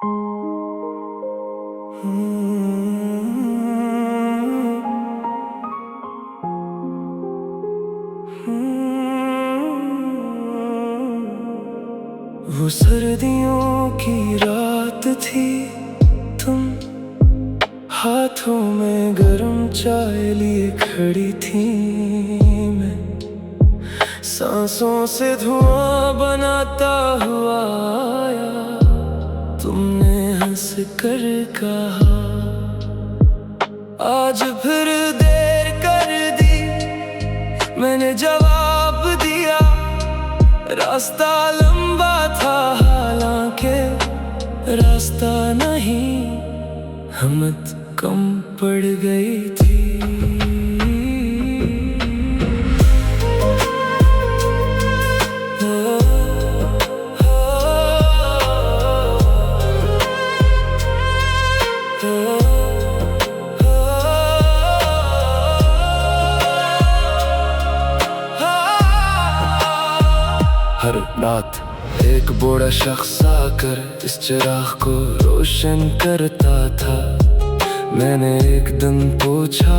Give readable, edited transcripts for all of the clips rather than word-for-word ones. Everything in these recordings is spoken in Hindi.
वो सर्दियों की रात थी, तुम हाथों में गरम चाय लिए खड़ी थी। मैं सांसों से धुआं बनाता हुआ आया, तुमने हंस कर कहा आज फिर देर कर दी। मैंने जवाब दिया रास्ता लंबा था, हालांकि रास्ता नहीं हिम्मत कम पड़ गई थी। हर रात एक बूढ़ा शख्स आकर इस चिराग को रोशन करता था। मैंने एक दिन पूछा,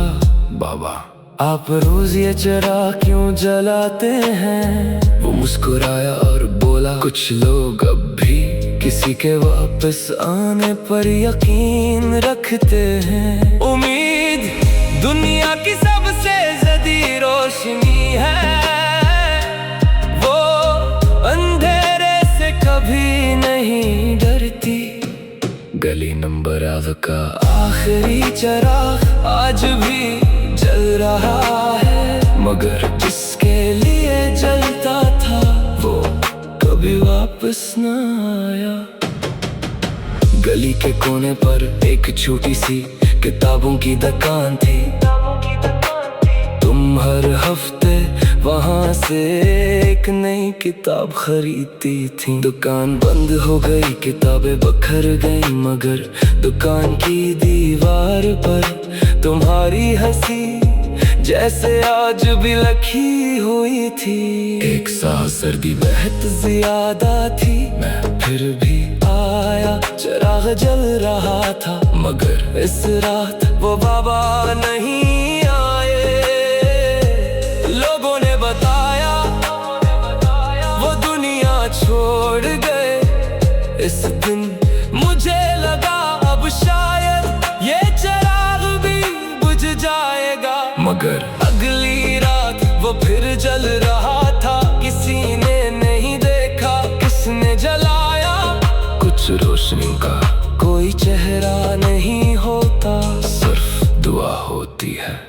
बाबा आप रोज ये चिराग क्यों जलाते हैं? वो मुस्कुराया और बोला, कुछ लोग अब भी किसी के वापस आने पर यकीन रखते हैं। उम्मीद दुनिया की सबसे जदी रोशनी है, कभी नहीं डरती। गली नंबर 8 का आखिरी चिराग आज भी जल रहा है, मगर जिसके लिए जलता था वो कभी वापस न आया। गली के कोने पर एक छोटी सी किताबों की दुकान थी। तुम हर हफ्ते वहाँ से एक नई किताब खरीदती थी। दुकान बंद हो गई, किताबें बिखर गई, मगर दुकान की दीवार पर तुम्हारी हंसी जैसे आज भी लिखी हुई थी। एक साल सर्दी बहुत ज्यादा थी, मैं फिर भी आया। चिराग जल रहा था, मगर इस रात वो बाबा नहीं आए। लोगों ने बताया वो दुनिया छोड़ गए। इस दिन मुझे लगा अब शायद ये चिराग भी बुझ जाएगा, मगर अगली रात वो फिर जल रहा था। किसी ने नहीं देखा किसने जलाया, कुछ रोशनी का कोई चेहरा नहीं होता, सिर्फ दुआ होती है।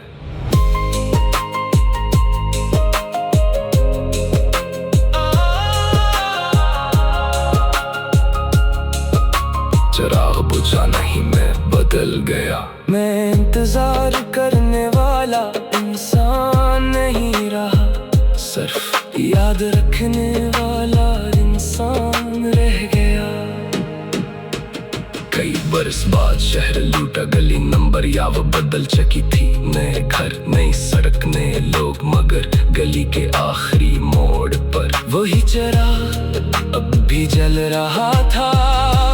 चिराग बुझा नहीं, मैं बदल गया। मैं इंतजार करने वाला इंसान नहीं रहा, सिर्फ याद रखने वाला इंसान रह गया। कई बरस बाद शहर लूटा, गली नंबर याव बदल चुकी थी। नए घर, नई सड़क, नए लोग, मगर गली के आखिरी मोड़ पर वही चिराग अब भी जल रहा था।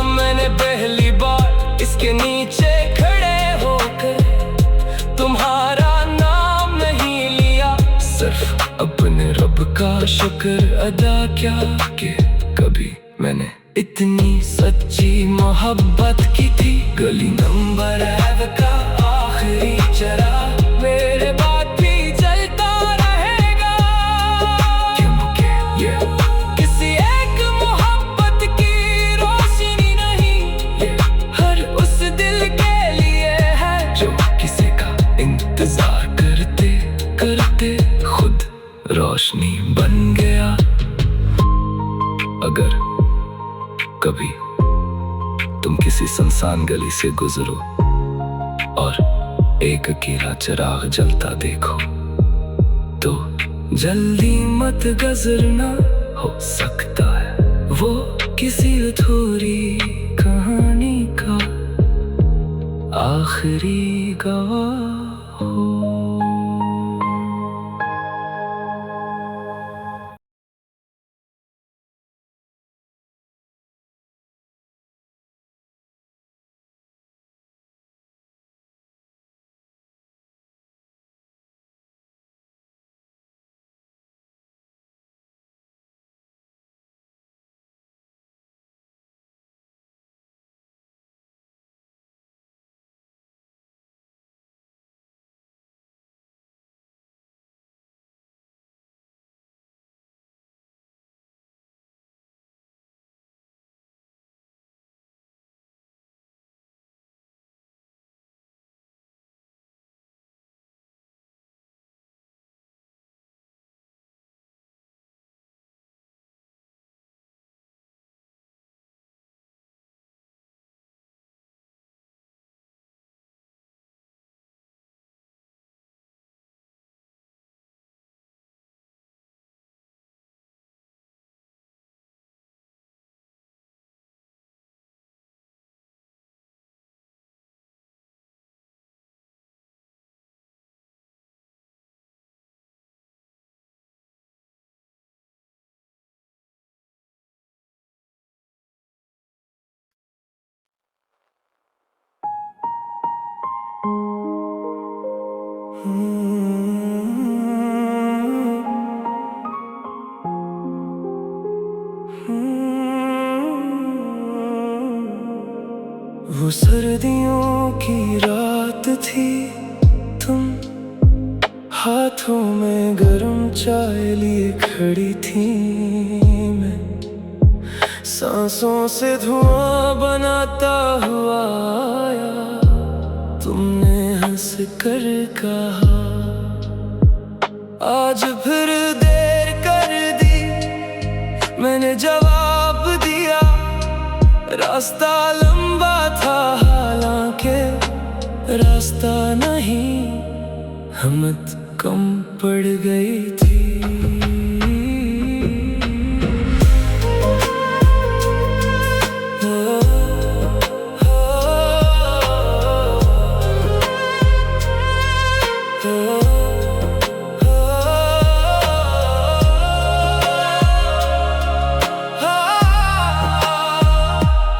मैंने पहली बार इसके नीचे खड़े होकर तुम्हारा नाम नहीं लिया, सिर्फ अपने रब का शुक्र अदा किया कि कभी मैंने इतनी सच्ची मोहब्बत की थी। गली नंबर 8 का आखिरी चिराग मेरे बाद भी जलता रहेगा, क्योंकि ये किसी एक मोहब्बत की रोशनी नहीं, ये हर उस दिल के लिए है जो किसी का इंतजार करते करते खुद रोशनी बन गया। अगर कभी तुम किसी सुनसान गली से गुजरो और एक अकेला चिराग जलता देखो, तो जल्दी मत गुजरना, हो सकता है वो किसी अधूरी कहानी का आखिरी गवाह हो। वो सर्दियों की रात थी, तुम हाथों में गरम चाय लिए खड़ी थी। मैं सांसों से धुआं बनाता हुआ आया, तुमने हंस कर कहा आज फिर देर कर दी। मैंने जवाब दिया रास्ता लंबा था, हालांकि रास्ता नहीं हिम्मत कम पड़ गई थी।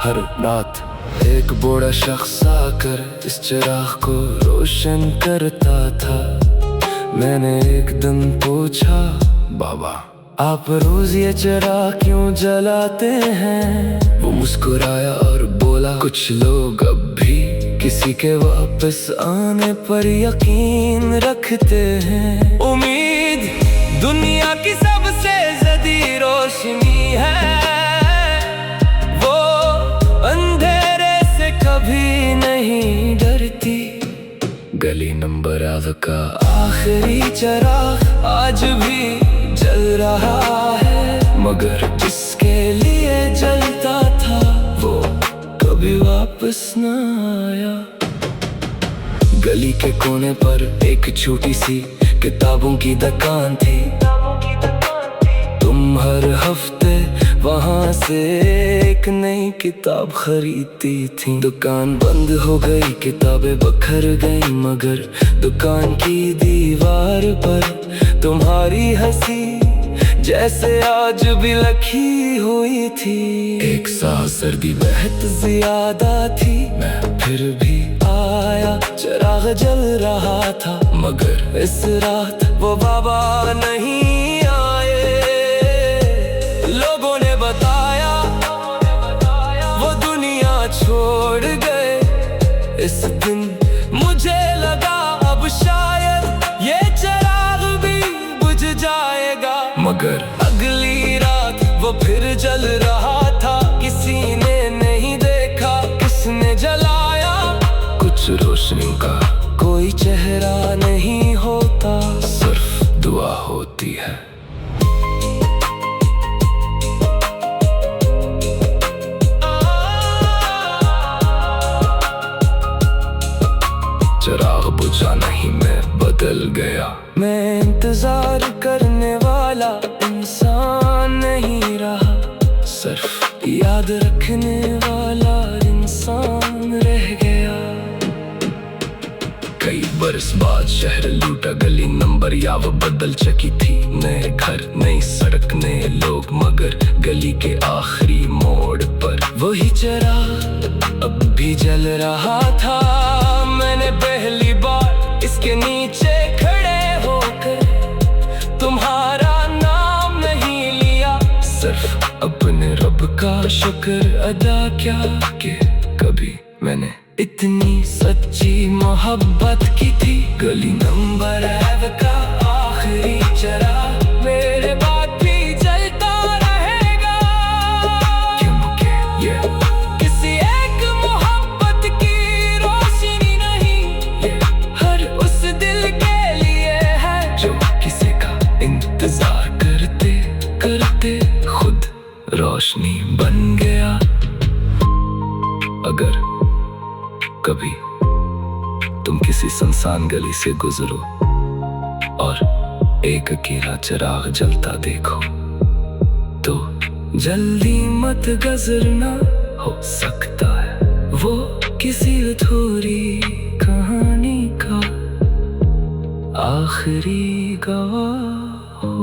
हर रात एक बूढ़ा शख्स आकर इस चिराग को रोशन करता था। मैंने एक दिन पूछा, बाबा आप रोज ये चिराग क्यों जलाते हैं? वो मुस्कुराया और बोला, कुछ लोग अब भी किसी के वापस आने पर यकीन रखते हैं। उम्मीद दुनिया की सबसे जदी रोशनी है, कभी नहीं डरती। गली नंबर 8 का आखिरी चिराग आज भी जल रहा है, मगर जिसके लिए जलता था वो कभी वापस न आया। गली के कोने पर एक छोटी सी किताबों की दुकान थी। तुम हर हफ्ते वहाँ से एक नई किताब खरीदती थी। दुकान बंद हो गई, किताबें बिखर गई, मगर दुकान की दीवार पर तुम्हारी हंसी जैसे आज भी लिखी हुई थी। एक साल सर्दी बहुत ज्यादा थी, मैं फिर भी आया। चिराग जल रहा था, मगर इस रात वो बाबा नहीं आए। लोगों ने बताया वो दुनिया छोड़ गए। इस दिन मुझे लगा अब शायद ये चिराग भी बुझ जाएगा, मगर अगली रात वो फिर जल रहा था। किसी ने नहीं देखा किसने जलाया, कुछ रोशनी का कोई चेहरा नहीं होता, सिर्फ दुआ होती है। चिराग बुझा नहीं, मैं बदल गया। मैं इंतजार करने वाला इंसान नहीं रहा, सिर्फ याद रखने वाला इंसान रह गया। कई बरस बाद शहर लूटा, गली नंबर याव बदल चुकी थी। नए घर, नई सड़क, नए लोग, मगर गली के आखिरी मोड़ पर वही चिराग अब भी जल रहा था। मैंने पहली बार इसके नीचे खड़े होकर तुम्हारा नाम नहीं लिया, सिर्फ अपने रब का शुक्र अदा किया कि कभी मैंने इतनी सच्ची मोहब्बत की थी। गली नंबर 8 का आखिरी चिराग मेरे बाद भी जलता रहेगा, क्योंकि ये किसी एक मोहब्बत की रोशनी नहीं, ये हर उस दिल के लिए है जो किसी का इंतजार करते करते खुद रोशनी बन गया। अगर कभी तुम किसी सुनसान गली से गुजरो और एक अकेला चिराग जलता देखो, तो जल्दी मत गुजरना, हो सकता है वो किसी अधूरी कहानी का आखिरी गवाह हो।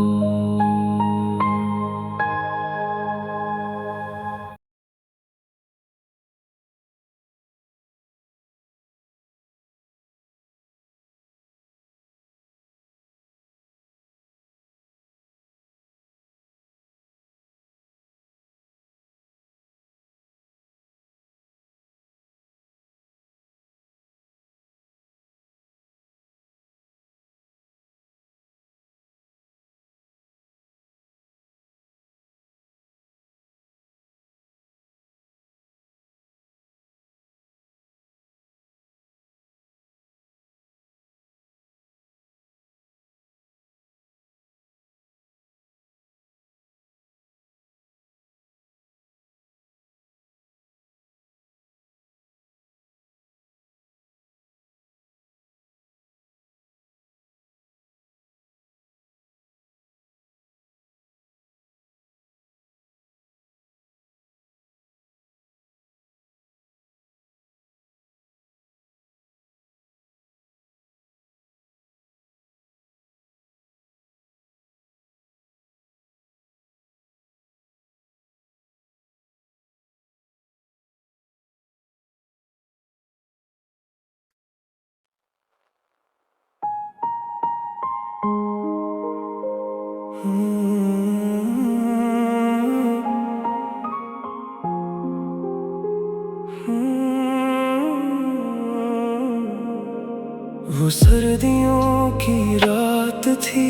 वो सर्दियों की रात थी,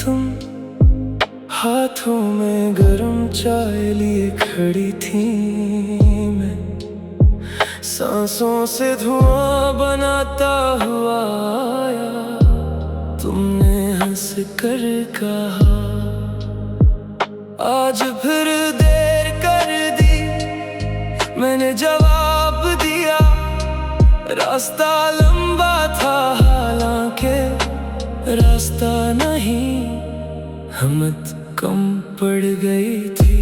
तुम हाथों में गरम चाय लिए खड़ी थी। मैं सांसों से धुआं बनाता हुआ आया, तुमने हंस कर कहा आज फिर देर कर दी। मैंने जवाब दिया रास्ता लंबा था, हालांकि रास्ता नहीं हिम्मत कम पड़ गई थी।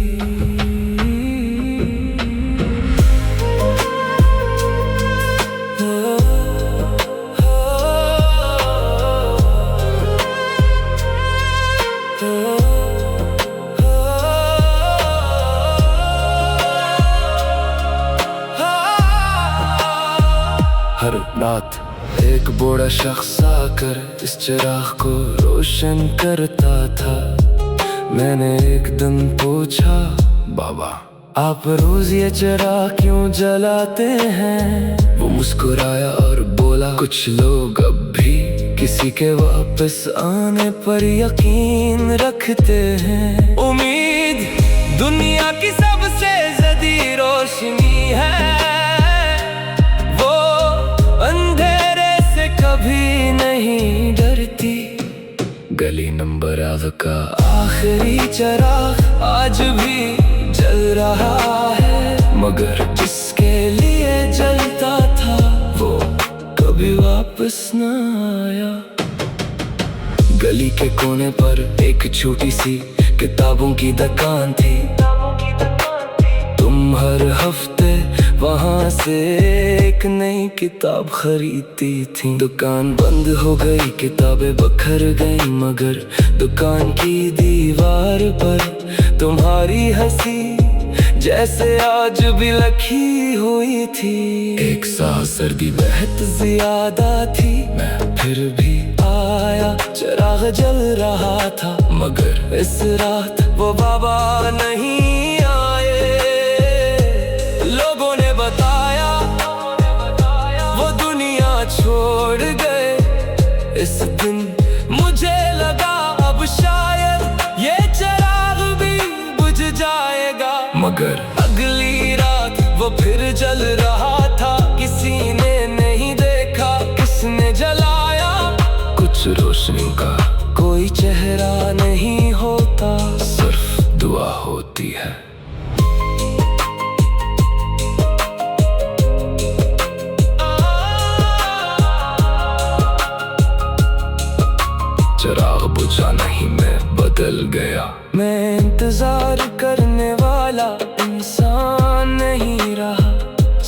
हर रात एक बूढ़ा शख्स आकर इस चिराग को रोशन करता था। मैंने एक दिन पूछा, बाबा आप रोज ये चिराग क्यों जलाते हैं? वो मुस्कुराया और बोला, कुछ लोग अब भी किसी के वापस आने पर यकीन रखते हैं। उम्मीद दुनिया की सबसे जदी रोशनी है, वो अंधेरे से कभी नहीं डरती। गली नंबर 8 का आखिरी चिराग आज भी जल रहा है, मगर जिसके लिए जलता था वो कभी वापस न आया। गली के कोने पर एक छोटी सी किताबों की दुकान थी। तुम हर हफ्ते वहाँ से एक नई किताब खरीदती थी। दुकान बंद हो गई, किताबें बिखर गई, मगर दुकान की दीवार पर तुम्हारी हंसी जैसे आज भी लिखी हुई थी। एक साल सर्दी बहुत ज्यादा थी, मैं फिर भी आया। चिराग जल रहा था, मगर इस रात वो बाबा नहीं आए। लोगों ने बताया वो दुनिया छोड़ गए। इस दिन मुझे लगा अब शायद ये चिराग भी बुझ जाएगा, मगर अगली रात वो फिर जल रहा था। किसी ने नहीं देखा किसने जलाया, कुछ रोशनी का कोई चेहरा नहीं होता, सिर्फ दुआ होती है। चिराग बुझा नहीं, मैं बदल गया। मैं इंतजार करने वाला इंसान नहीं रहा,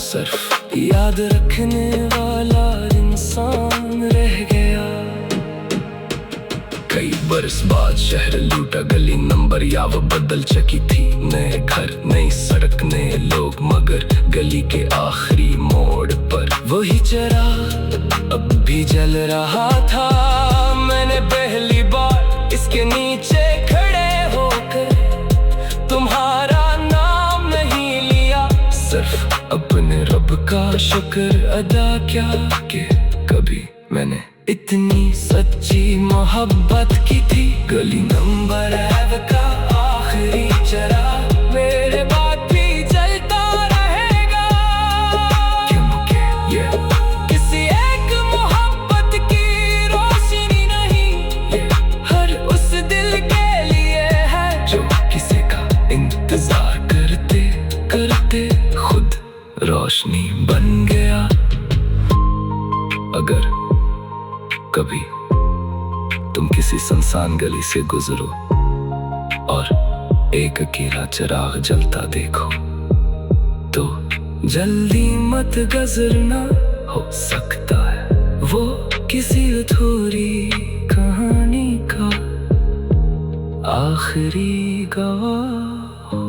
सिर्फ याद रखने वाला इंसान रह गया। कई बरस बाद शहर लूटा, गली नंबर याव बदल चुकी थी। नए घर, नई सड़क, नए लोग, मगर गली के आखिरी मोड़ पर वही चिराग अब भी जल रहा था। मैंने पहली बार इसके नीचे खड़े होकर तुम्हारा नाम नहीं लिया, सिर्फ अपने रब का शुक्र अदा किया कि कभी मैंने इतनी सच्ची मोहब्बत की थी। गली नंबर 8 का आखिरी चिराग मेरे बाद भी जलता रहेगा, क्योंकि ये किसी एक मोहब्बत की रोशनी नहीं, ये हर उस दिल के लिए है जो किसी का इंतजार करते करते खुद रोशनी बन गया। अगर कभी तुम किसी सुनसान गली से गुजरो और एक अकेला चिराग जलता देखो, तो जल्दी मत गुजरना, हो सकता है वो किसी अधूरी कहानी का आखिरी गवाह हो।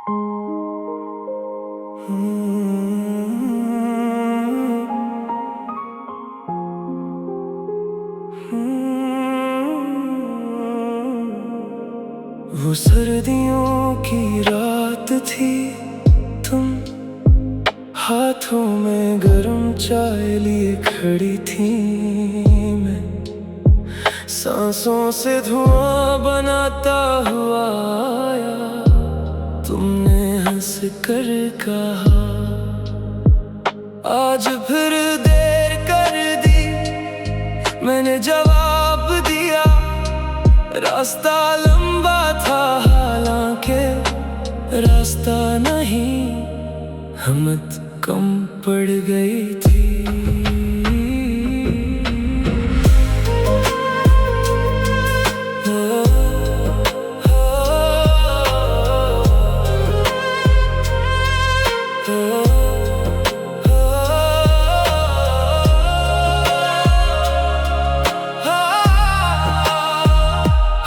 वो सर्दियों की रात थी, तुम हाथों में गरम चाय लिए खड़ी थी। मैं सांसों से धुआं बनाता हुआ आया, तुमने हंस कर कहा आज फिर देर कर दी। मैंने जवाब दिया रास्ता लंबा था, हालांकि रास्ता नहीं हिम्मत कम पड़ गई थी।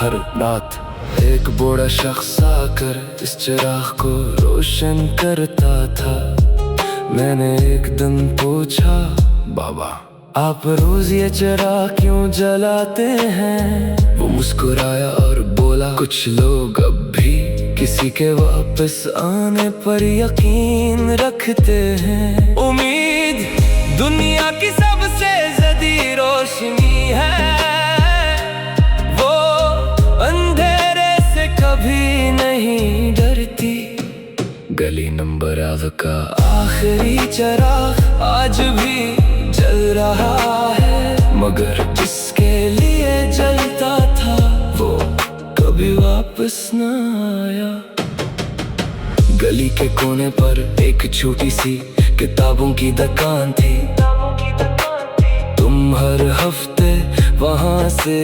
हर रात एक बूढ़ा शख्स आकर इस चिराग को रोशन करता था। मैंने एक दिन पूछा, बाबा आप रोज ये चिराग क्यों जलाते हैं? वो मुस्कुराया और बोला, कुछ लोग अब भी किसी के वापस आने पर यकीन रखते हैं। उम्मीद दुनिया की सबसे जदी रोशनी है, कभी नहीं डरती। गली नंबर 8 का आखिरी चिराग आज भी जल रहा है, मगर जिसके लिए जलता था वो कभी वापस न आया। गली के कोने पर एक छोटी सी किताबों की दुकान थी। तुम हर हफ्ते वहाँ से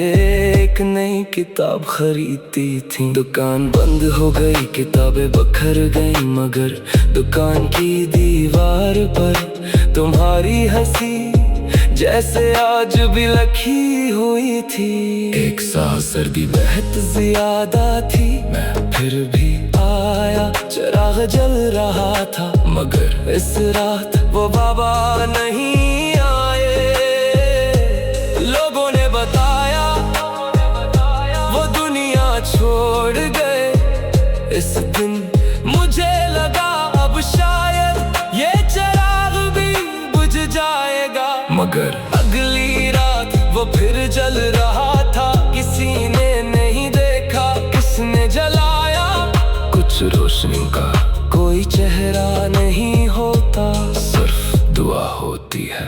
एक नई किताब खरीदती थी। दुकान बंद हो गई, किताबें बिखर गई, मगर दुकान की दीवार पर तुम्हारी हंसी जैसे आज भी लिखी हुई थी। एक साल सर्दी बहुत ज्यादा थी, मैं फिर भी आया। चिराग जल रहा था, मगर इस रात वो बाबा नहीं आए। लोगों ने बताया वो दुनिया छोड़ गए। इस दिन मुझे लगा अब शायद ये चिराग भी बुझ जाएगा, मगर अगली रात वो फिर जल रहा था। किसी ने नहीं देखा किसने जलाया। कुछ रोशनी का कोई चेहरा नहीं होता, सिर्फ दुआ होती है।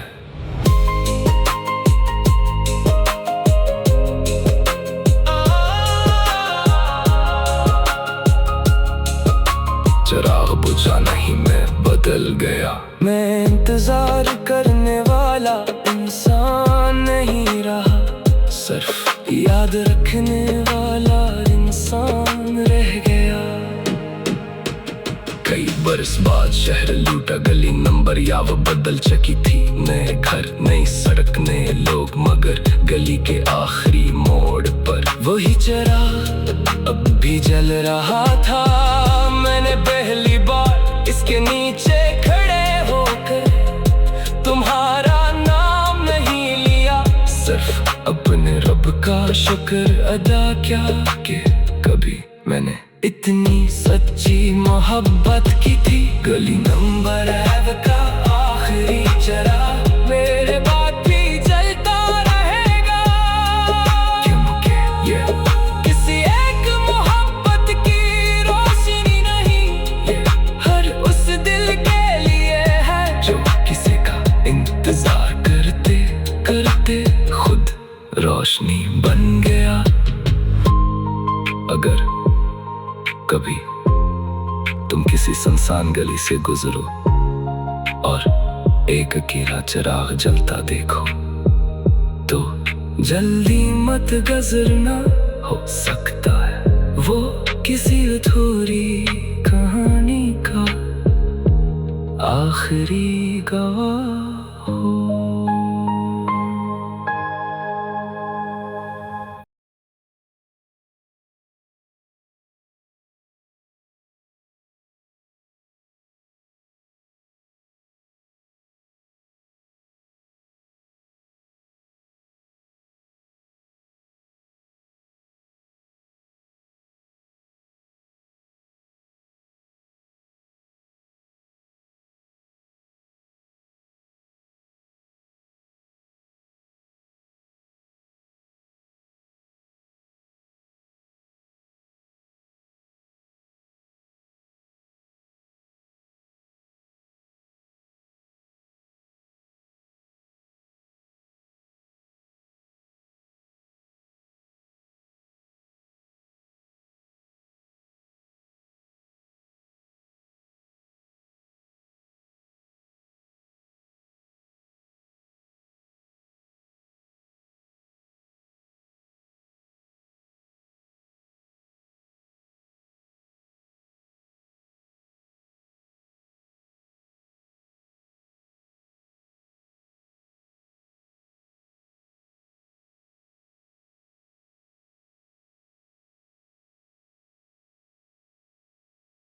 चिराग बुझा नहीं, मैं बदल गया। मैं इंतजार करने वाला इंसान नहीं रहा, सिर्फ याद रखने वाला इंसान रह गया। कई बरस बाद शहर लूटा, गली नंबर याव बदल चुकी थी। नए घर, नई सड़क, नए लोग, मगर गली के आखिरी मोड़ पर वही चिराग अब भी जल रहा था। मैंने पहली बार इसके नीचे खड़े होकर तुम्हारा नाम नहीं लिया, सिर्फ अपने रब का शुक्र अदा किया कि कभी मैंने इतनी सच्ची मोहब्बत की थी। गली नंबर 8 का आखिरी चिराग मेरे बाद भी जलता रहेगा, क्योंकि ये किसी एक मोहब्बत की रोशनी नहीं, ये हर उस दिल के लिए है जो किसी का इंतजार करते करते खुद रोशनी बन गया। अगर कभी तुम किसी सुनसान गली से गुजरो और एक अकेला चिराग जलता देखो, तो जल्दी मत गुजरना, हो सकता है वो किसी अधूरी कहानी का आखिरी गवाह हो।